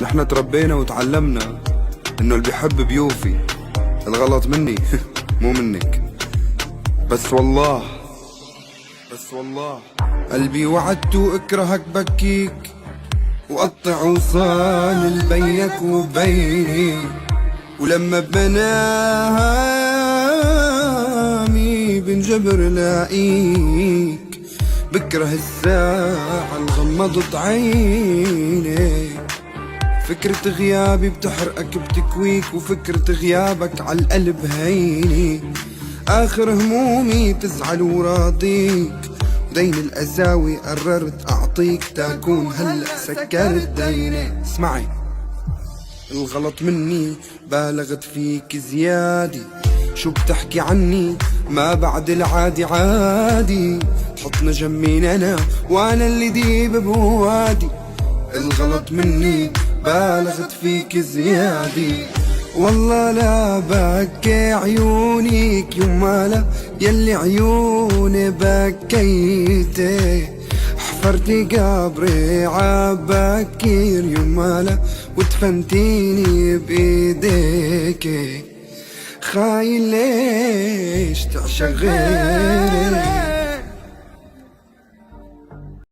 نحنا تربينا وتعلمنا انه اللي بيحب بيوفي. الغلط مني مو منك. بس والله قلبي وعدته اكرهك بكيك وقطع وصال بينك وبيني، ولما بنامي بنجبر لاقيك بكره الساعة اللي غمضت عيني. فكرة غيابي بتحرقك بتكويك، وفكرة غيابك عالقلب هيني. آخر همومي تزعل وراضيك، ودين القساوي قررت أعطيك تكون هلأ سكرت ديني. اسمعي، الغلط مني بالغت فيك زيادي، شو بتحكي عني ما بعد العادي عادي. تحطنا جنبين أنا وأنا اللي ديب بوادي. الغلط مني بالغت فيك زيادي، والله لا بكي عيونيك يمالا يلي عيوني بكيتي. حفرتي قبري عبكير يمالا ودفنتيني بايديكي. خاين ليش تعشق غيري؟